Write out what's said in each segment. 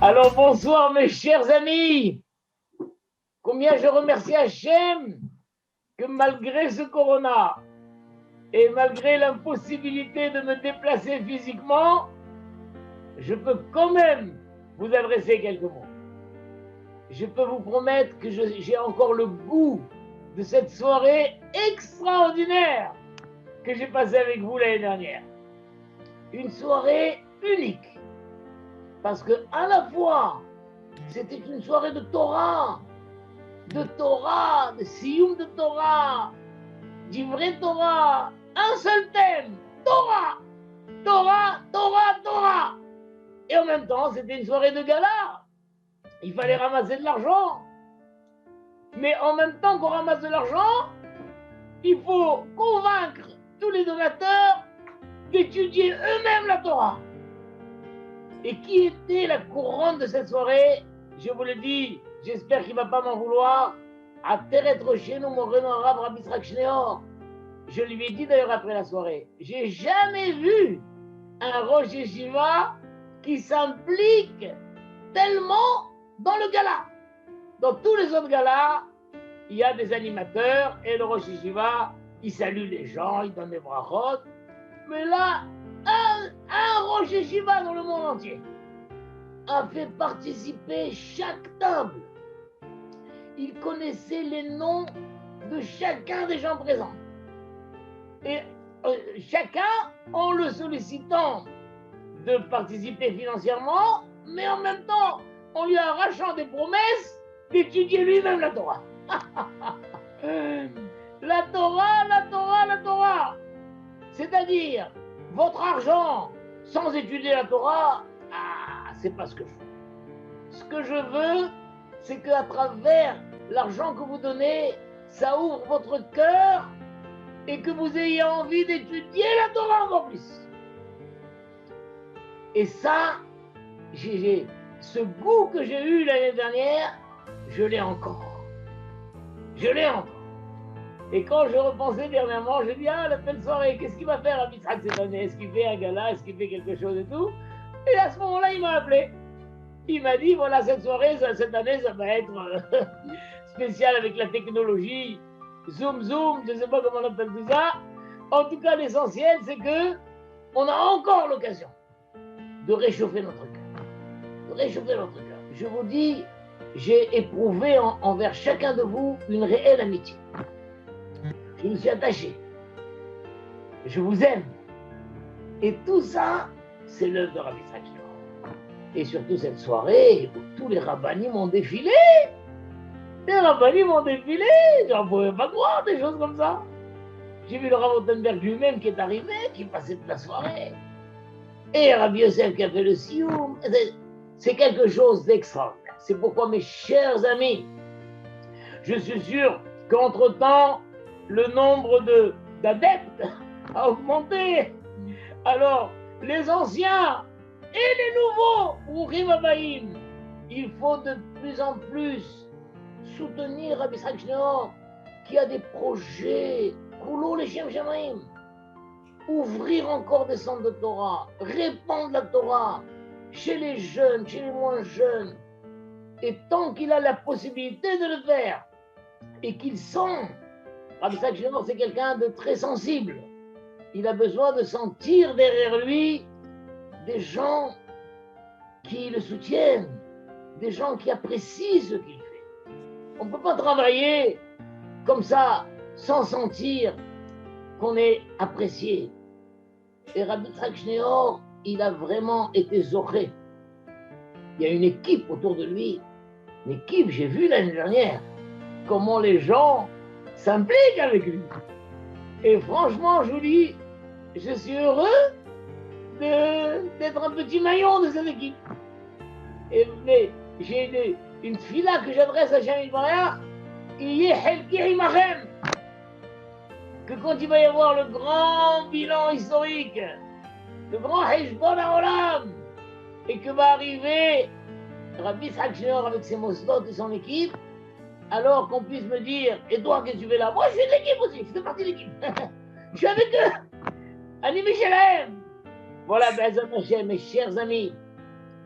Alors bonsoir mes chers amis. Combien je remercie Hachem que malgré ce corona et malgré l'impossibilité de me déplacer physiquement, je peux quand même vous adresser quelques mots. Je peux vous promettre que j'ai encore le goût de cette soirée extraordinaire que j'ai passée avec vous l'année dernière. Une soirée unique. Parce que à la fois, c'était une soirée de Torah, de Siyum de Torah, du vrai Torah, un seul thème, Torah, Torah, Torah, Torah. Et en même temps, c'était une soirée de gala. Il fallait ramasser de l'argent. Mais en même temps qu'on ramasse de l'argent, il faut convaincre tous les donateurs d'étudier eux-mêmes la Torah. Et qui était la couronne de cette soirée? Je vous le dis, j'espère qu'il ne va pas m'en vouloir. À Teret Rochenu, mon renom arabe, Rabbi Yitzhak Shneor. Je lui ai dit d'ailleurs après la soirée, j'ai jamais vu un Rosh Yeshiva qui s'implique tellement dans le gala. Dans tous les autres galas, il y a des animateurs et le Rosh Yeshiva, il salue les gens, il donne des brachot. Mais là, un Rosh Yeshiva dans le monde entier a fait participer chaque table. Il connaissait les noms de chacun des gens présents. Et chacun en le sollicitant de participer financièrement, mais en même temps en lui arrachant des promesses d'étudier lui-même la Torah. La Torah, la Torah, la Torah. C'est-à-dire, votre argent sans étudier la Torah, c'est pas ce que je veux. Ce que je veux, c'est qu'à travers l'argent que vous donnez, ça ouvre votre cœur et que vous ayez envie d'étudier la Torah encore plus. Et ça, ce goût que j'ai eu l'année dernière, je l'ai encore. Je l'ai encore. Et quand je repensais dernièrement, je dis, la belle soirée, qu'est-ce qu'il va faire à Yitzhak cette année? Est-ce qu'il fait un gala? Est-ce qu'il fait quelque chose et tout? Et à ce moment-là, il m'a appelé. Il m'a dit, voilà, cette soirée, cette année, ça va être spécial avec la technologie. Zoom, je ne sais pas comment on appelle tout ça. En tout cas, l'essentiel, c'est que on a encore l'occasion de réchauffer notre cœur. De réchauffer notre cœur. Je vous dis, j'ai éprouvé envers chacun de vous une réelle amitié. Je me suis attaché. Je vous aime. Et tout ça, c'est l'œuvre de Rabbi Yitzhak Shneor. Et surtout cette soirée où tous les rabbanim ont défilé. Les rabbanim ont défilé. J'en pouvais pas croire des choses comme ça. J'ai vu le Rav Rothenberg lui-même qui est arrivé, qui passait toute la soirée. Et Rabbi Yosef qui a fait le Siyum. C'est quelque chose d'extraordinaire. C'est pourquoi, mes chers amis, je suis sûr qu'entre-temps, le nombre d'adeptes a augmenté. Alors, les anciens et les nouveaux, Brouchim Habayim, il faut de plus en plus soutenir Rabbi Yitzhak Shneor qui a des projets, Kulo Leshem Shamaim, ouvrir encore des centres de Torah, répandre la Torah chez les jeunes, chez les moins jeunes. Et tant qu'il a la possibilité de le faire et qu'il sent, Rabbi Yitzhak Shneor, c'est quelqu'un de très sensible. Il a besoin de sentir derrière lui des gens qui le soutiennent, des gens qui apprécient ce qu'il fait. On ne peut pas travailler comme ça sans sentir qu'on est apprécié. Et Rabbi Yitzhak Shneor, il a vraiment été zoré. Il y a une équipe autour de lui. Une équipe, j'ai vu l'année dernière comment les gens s'impliquent avec lui. Et franchement, je vous dis, je suis heureux d'être un petit maillon de cette équipe. Mais j'ai une fila que j'adresse à Shem Yitbarach, que quand il va y avoir le grand bilan historique, le grand Heshbon HaOlam, et que va arriver Rabbi Yitzhak Shneor avec ses mosdot et son équipe, alors qu'on puisse me dire, et toi, qu'est-ce que tu fais là? Moi, je suis de l'équipe aussi, je fais partie de l'équipe. Je suis avec eux. Animé Shelahem. Voilà, mes chers amis,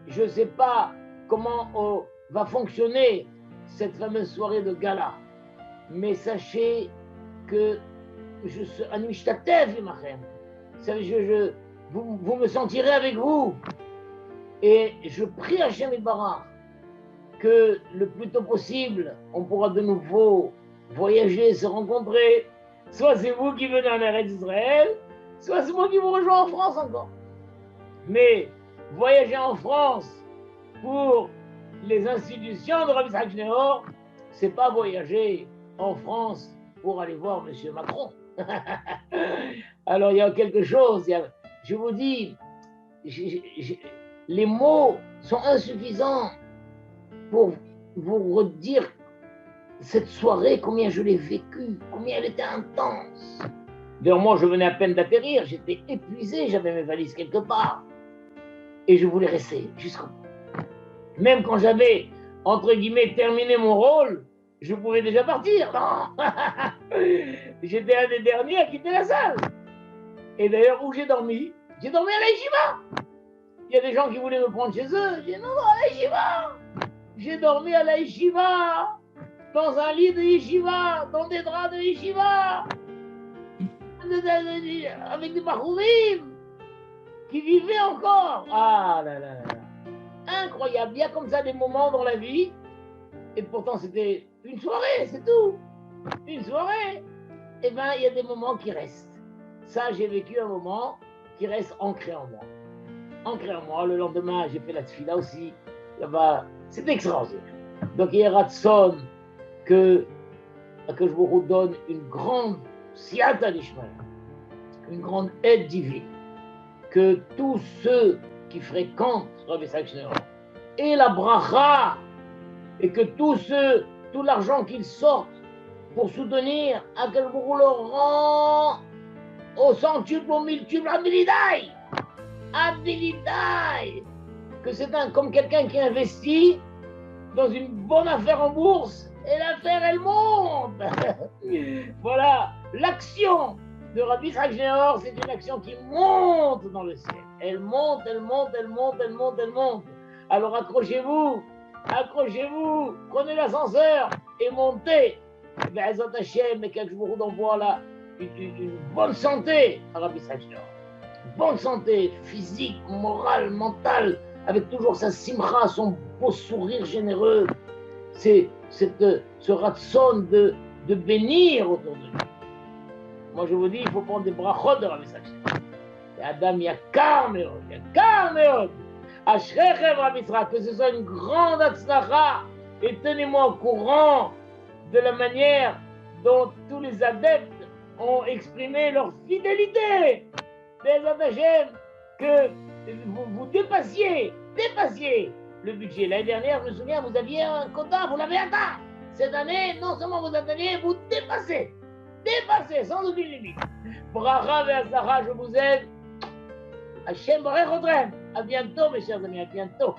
je ne sais pas comment va fonctionner cette fameuse soirée de gala. Mais sachez que vous me sentirez avec vous. Et je prie Hachem Yitbarach que le plus tôt possible, on pourra de nouveau voyager, se rencontrer. Soit c'est vous qui venez en Eretz Israël, soit c'est moi qui vous rejoins en France encore. Mais voyager en France pour les institutions de Rabbi Yitzhak Schneor, c'est pas voyager en France pour aller voir M. Macron. Alors il y a quelque chose, je vous dis, les mots sont insuffisants pour vous redire cette soirée, combien je l'ai vécue, combien elle était intense. D'ailleurs, moi, je venais à peine d'atterrir, j'étais épuisé, j'avais mes valises quelque part. Et je voulais rester jusqu'au bout. Même quand j'avais, entre guillemets, terminé mon rôle, je pouvais déjà partir. Non. J'étais un des derniers à quitter la salle. Et d'ailleurs, où j'ai dormi à la yeshiva. Il y a des gens qui voulaient me prendre chez eux. J'ai dit non, à la yeshiva. J'ai dormi à la yeshiva, dans un lit de yeshiva, dans des draps de yeshiva, avec des bachouvim qui vivaient encore. Ah là là là. Incroyable. Il y a comme ça des moments dans la vie. Et pourtant, c'était une soirée, c'est tout. Une soirée. Eh bien, il y a des moments qui restent. Ça, j'ai vécu un moment qui reste ancré en moi. Ancré en moi. Le lendemain, j'ai fait la tefila aussi. Là-bas, c'est extraordinaire. Donc, il y a Ratson que je vous donne une grande siyata d'Ishmael, une grande aide divine. Que tous ceux qui fréquentent Rabbi Yitzhak Schneor et la bracha, et que tout l'argent qu'ils sortent pour soutenir, à quel vous le rend au centuple, au miltuple, à Bilidaï, que c'est comme quelqu'un qui investit dans une bonne affaire en bourse, et l'affaire, elle monte. Voilà, l'action de Rabbi Yitzhak Schneor, c'est une action qui monte dans le ciel. Elle monte, elle monte, elle monte, elle monte, elle monte. Alors accrochez-vous, prenez l'ascenseur et montez. Be'ezrat Hashem, et je vous envoie là une bonne santé à Rabbi Yitzhak Schneor. Bonne santé physique, morale, mentale, avec toujours sa simcha, son beau sourire généreux. C'est ce ratson de bénir autour de lui. Moi, je vous dis, il faut prendre des brachot de Rabbi Yitzhak Schneor. Et Adam yakar meod. Ashrechem Rabbi Yitzhak, que ce soit une grande hatzlacha. Et tenez-moi au courant de la manière dont tous les adeptes ont exprimé leur fidélité. Be'ezrat Hashem, que vous dépassiez le budget. L'année dernière, je me souviens, vous aviez un quota, vous l'avez atteint. Cette année, non seulement vous atteignez, vous dépassez sans aucune limite. Bracha ve'atzlacha, je vous aide. Hashem barech otrem. À bientôt, mes chers amis, à bientôt.